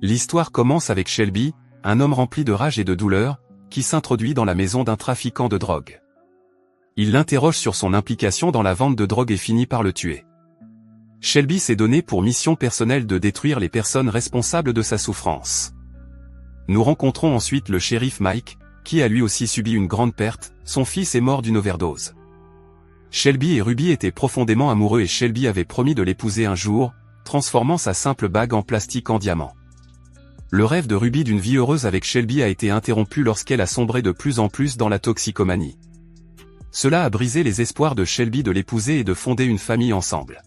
L'histoire commence avec Shelby, un homme rempli de rage et de douleur, qui s'introduit dans la maison d'un trafiquant de drogue. Il l'interroge sur son implication dans la vente de drogue et finit par le tuer. Shelby s'est donné pour mission personnelle de détruire les personnes responsables de sa souffrance. Nous rencontrons ensuite le shérif Mike, qui a lui aussi subi une grande perte, son fils est mort d'une overdose. Shelby et Ruby étaient profondément amoureux et Shelby avait promis de l'épouser un jour, transformant sa simple bague en plastique en diamant. Le rêve de Ruby d'une vie heureuse avec Shelby a été interrompu lorsqu'elle a sombré de plus en plus dans la toxicomanie. Cela a brisé les espoirs de Shelby de l'épouser et de fonder une famille ensemble.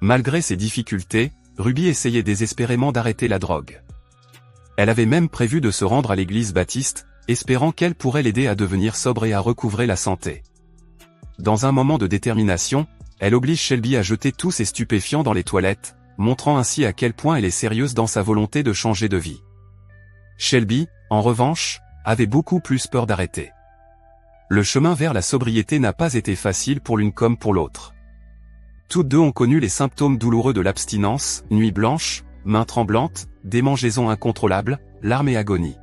Malgré ces difficultés, Ruby essayait désespérément d'arrêter la drogue. Elle avait même prévu de se rendre à l'église baptiste, espérant qu'elle pourrait l'aider à devenir sobre et à recouvrer la santé. Dans un moment de détermination, elle oblige Shelby à jeter tous ses stupéfiants dans les toilettes, montrant ainsi à quel point elle est sérieuse dans sa volonté de changer de vie. Shelby, en revanche, avait beaucoup plus peur d'arrêter. Le chemin vers la sobriété n'a pas été facile pour l'une comme pour l'autre. Toutes deux ont connu les symptômes douloureux de l'abstinence, nuit blanche, mains tremblantes, démangeaisons incontrôlables, larmes et agonie.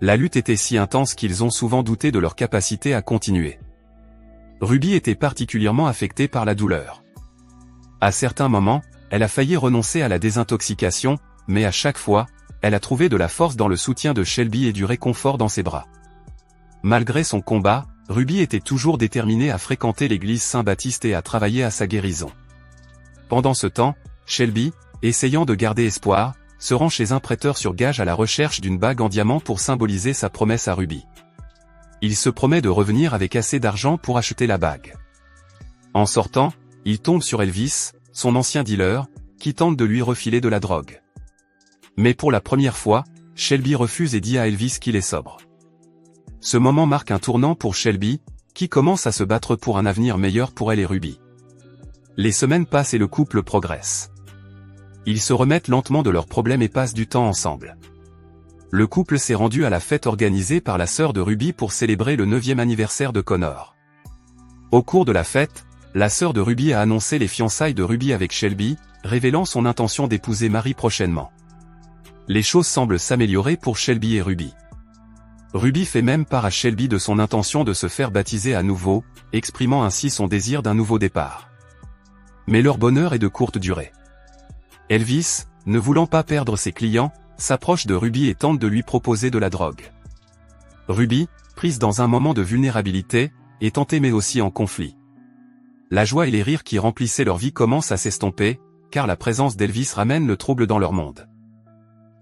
La lutte était si intense qu'ils ont souvent douté de leur capacité à continuer. Ruby était particulièrement affectée par la douleur. À certains moments, elle a failli renoncer à la désintoxication, mais à chaque fois, elle a trouvé de la force dans le soutien de Shelby et du réconfort dans ses bras. Malgré son combat, Ruby était toujours déterminée à fréquenter l'église Saint-Baptiste et à travailler à sa guérison. Pendant ce temps, Shelby, essayant de garder espoir, se rend chez un prêteur sur gage à la recherche d'une bague en diamant pour symboliser sa promesse à Ruby. Il se promet de revenir avec assez d'argent pour acheter la bague. En sortant, il tombe sur Elvis, son ancien dealer, qui tente de lui refiler de la drogue. Mais pour la première fois, Shelby refuse et dit à Elvis qu'il est sobre. Ce moment marque un tournant pour Shelby, qui commence à se battre pour un avenir meilleur pour elle et Ruby. Les semaines passent et le couple progresse. Ils se remettent lentement de leurs problèmes et passent du temps ensemble. Le couple s'est rendu à la fête organisée par la sœur de Ruby pour célébrer le 9e anniversaire de Connor. Au cours de la fête, la sœur de Ruby a annoncé les fiançailles de Ruby avec Shelby, révélant son intention d'épouser Mary prochainement. Les choses semblent s'améliorer pour Shelby et Ruby. Ruby fait même part à Shelby de son intention de se faire baptiser à nouveau, exprimant ainsi son désir d'un nouveau départ. Mais leur bonheur est de courte durée. Elvis, ne voulant pas perdre ses clients, s'approche de Ruby et tente de lui proposer de la drogue. Ruby, prise dans un moment de vulnérabilité, est tentée mais aussi en conflit. La joie et les rires qui remplissaient leur vie commencent à s'estomper, car la présence d'Elvis ramène le trouble dans leur monde.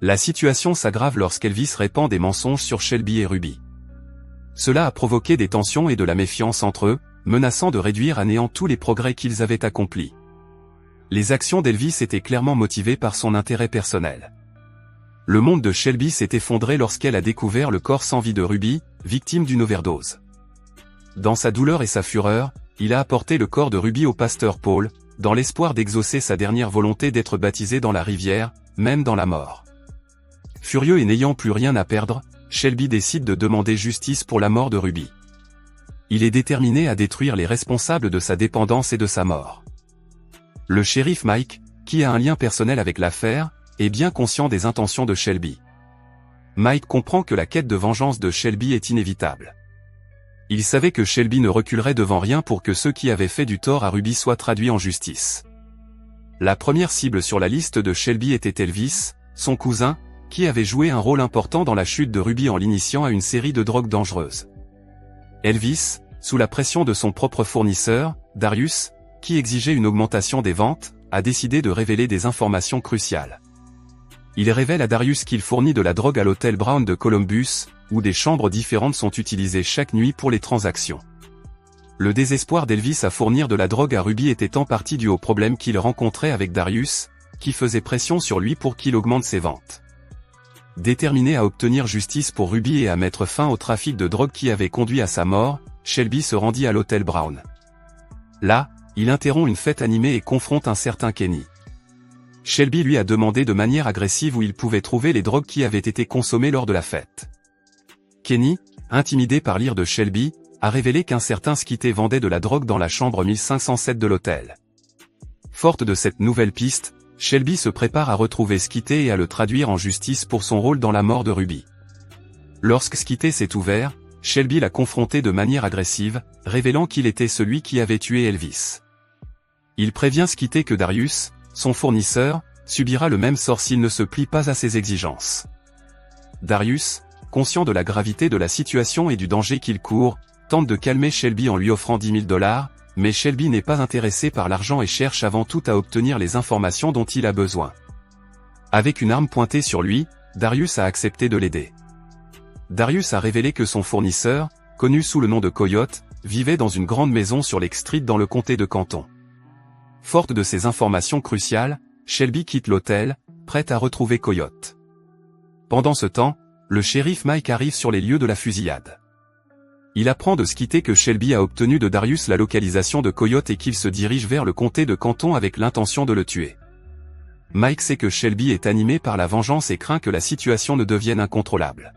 La situation s'aggrave lorsqu'Elvis répand des mensonges sur Shelby et Ruby. Cela a provoqué des tensions et de la méfiance entre eux, menaçant de réduire à néant tous les progrès qu'ils avaient accomplis. Les actions d'Elvis étaient clairement motivées par son intérêt personnel. Le monde de Shelby s'est effondré lorsqu'elle a découvert le corps sans vie de Ruby, victime d'une overdose. Dans sa douleur et sa fureur, il a apporté le corps de Ruby au pasteur Paul, dans l'espoir d'exaucer sa dernière volonté d'être baptisé dans la rivière, même dans la mort. Furieux et n'ayant plus rien à perdre, Shelby décide de demander justice pour la mort de Ruby. Il est déterminé à détruire les responsables de sa dépendance et de sa mort. Le shérif Mike, qui a un lien personnel avec l'affaire, est bien conscient des intentions de Shelby. Mike comprend que la quête de vengeance de Shelby est inévitable. Il savait que Shelby ne reculerait devant rien pour que ceux qui avaient fait du tort à Ruby soient traduits en justice. La première cible sur la liste de Shelby était Elvis, son cousin, qui avait joué un rôle important dans la chute de Ruby en l'initiant à une série de drogues dangereuses. Elvis, sous la pression de son propre fournisseur, Darius, qui exigeait une augmentation des ventes, a décidé de révéler des informations cruciales. Il révèle à Darius qu'il fournit de la drogue à l'hôtel Brown de Columbus, où des chambres différentes sont utilisées chaque nuit pour les transactions. Le désespoir d'Elvis à fournir de la drogue à Ruby était en partie dû au problème qu'il rencontrait avec Darius, qui faisait pression sur lui pour qu'il augmente ses ventes. Déterminé à obtenir justice pour Ruby et à mettre fin au trafic de drogue qui avait conduit à sa mort, Shelby se rendit à l'hôtel Brown. Là, il interrompt une fête animée et confronte un certain Kenny. Shelby lui a demandé de manière agressive où il pouvait trouver les drogues qui avaient été consommées lors de la fête. Kenny, intimidé par l'ire de Shelby, a révélé qu'un certain Skitty vendait de la drogue dans la chambre 1507 de l'hôtel. Forte de cette nouvelle piste, Shelby se prépare à retrouver Skitty et à le traduire en justice pour son rôle dans la mort de Ruby. Lorsque Skitty s'est ouvert, Shelby l'a confronté de manière agressive, révélant qu'il était celui qui avait tué Elvis. Il prévient Skitty que Darius, son fournisseur, subira le même sort s'il ne se plie pas à ses exigences. Darius, conscient de la gravité de la situation et du danger qu'il court, tente de calmer Shelby en lui offrant $10 000, mais Shelby n'est pas intéressé par l'argent et cherche avant tout à obtenir les informations dont il a besoin. Avec une arme pointée sur lui, Darius a accepté de l'aider. Darius a révélé que son fournisseur, connu sous le nom de Coyote, vivait dans une grande maison sur Lake Street dans le comté de Canton. Forte de ces informations cruciales, Shelby quitte l'hôtel, prête à retrouver Coyote. Pendant ce temps, le shérif Mike arrive sur les lieux de la fusillade. Il apprend de Skitty que Shelby a obtenu de Darius la localisation de Coyote et qu'il se dirige vers le comté de Canton avec l'intention de le tuer. Mike sait que Shelby est animé par la vengeance et craint que la situation ne devienne incontrôlable.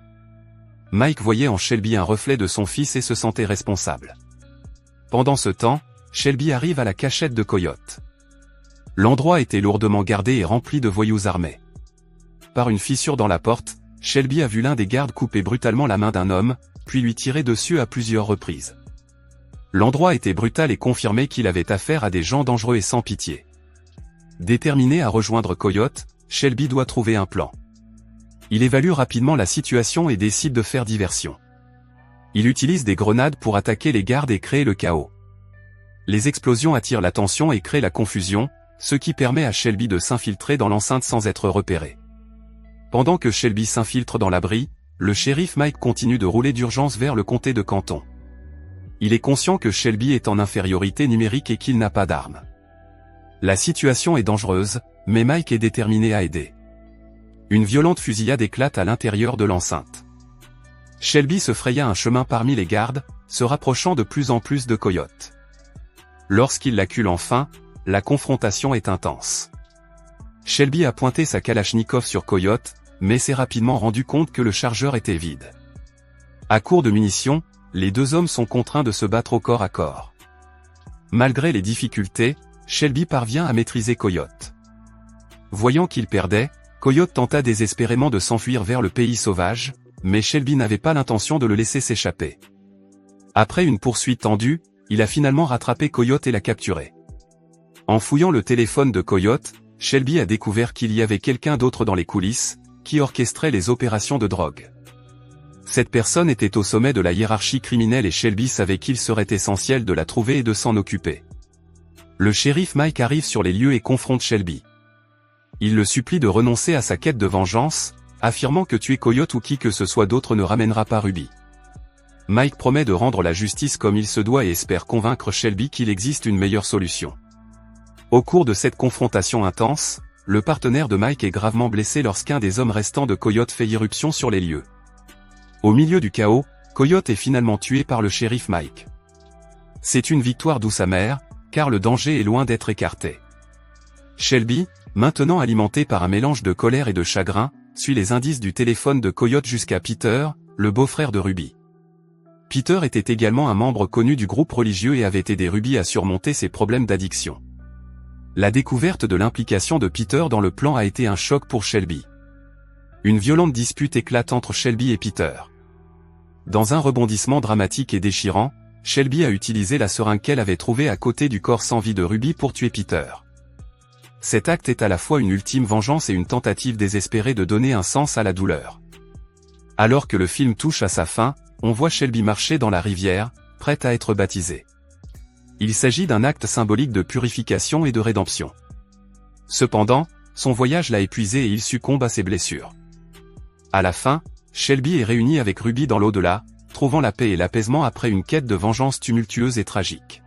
Mike voyait en Shelby un reflet de son fils et se sentait responsable. Pendant ce temps, Shelby arrive à la cachette de Coyote. L'endroit était lourdement gardé et rempli de voyous armés. Par une fissure dans la porte, Shelby a vu l'un des gardes couper brutalement la main d'un homme, puis lui tirer dessus à plusieurs reprises. L'endroit était brutal et confirmait qu'il avait affaire à des gens dangereux et sans pitié. Déterminé à rejoindre Coyote, Shelby doit trouver un plan. Il évalue rapidement la situation et décide de faire diversion. Il utilise des grenades pour attaquer les gardes et créer le chaos. Les explosions attirent l'attention et créent la confusion, ce qui permet à Shelby de s'infiltrer dans l'enceinte sans être repéré. Pendant que Shelby s'infiltre dans l'abri, le shérif Mike continue de rouler d'urgence vers le comté de Canton. Il est conscient que Shelby est en infériorité numérique et qu'il n'a pas d'armes. La situation est dangereuse, mais Mike est déterminé à aider. Une violente fusillade éclate à l'intérieur de l'enceinte. Shelby se fraya un chemin parmi les gardes, se rapprochant de plus en plus de Coyote. Lorsqu'il l'accule enfin, la confrontation est intense. Shelby a pointé sa Kalachnikov sur Coyote, mais s'est rapidement rendu compte que le chargeur était vide. À court de munitions, les deux hommes sont contraints de se battre au corps à corps. Malgré les difficultés, Shelby parvient à maîtriser Coyote. Voyant qu'il perdait, Coyote tenta désespérément de s'enfuir vers le pays sauvage, mais Shelby n'avait pas l'intention de le laisser s'échapper. Après une poursuite tendue, il a finalement rattrapé Coyote et l'a capturé. En fouillant le téléphone de Coyote, Shelby a découvert qu'il y avait quelqu'un d'autre dans les coulisses, qui orchestrait les opérations de drogue. Cette personne était au sommet de la hiérarchie criminelle et Shelby savait qu'il serait essentiel de la trouver et de s'en occuper. Le shérif Mike arrive sur les lieux et confronte Shelby. Il le supplie de renoncer à sa quête de vengeance, affirmant que tuer Coyote ou qui que ce soit d'autre ne ramènera pas Ruby. Mike promet de rendre la justice comme il se doit et espère convaincre Shelby qu'il existe une meilleure solution. Au cours de cette confrontation intense, le partenaire de Mike est gravement blessé lorsqu'un des hommes restants de Coyote fait irruption sur les lieux. Au milieu du chaos, Coyote est finalement tué par le shérif Mike. C'est une victoire douce amère, car le danger est loin d'être écarté. Shelby, maintenant alimenté par un mélange de colère et de chagrin, suit les indices du téléphone de Coyote jusqu'à Peter, le beau-frère de Ruby. Peter était également un membre connu du groupe religieux et avait aidé Ruby à surmonter ses problèmes d'addiction. La découverte de l'implication de Peter dans le plan a été un choc pour Shelby. Une violente dispute éclate entre Shelby et Peter. Dans un rebondissement dramatique et déchirant, Shelby a utilisé la seringue qu'elle avait trouvée à côté du corps sans vie de Ruby pour tuer Peter. Cet acte est à la fois une ultime vengeance et une tentative désespérée de donner un sens à la douleur. Alors que le film touche à sa fin, on voit Shelby marcher dans la rivière, prête à être baptisée. Il s'agit d'un acte symbolique de purification et de rédemption. Cependant, son voyage l'a épuisé et il succombe à ses blessures. À la fin, Shelby est réuni avec Ruby dans l'au-delà, trouvant la paix et l'apaisement après une quête de vengeance tumultueuse et tragique.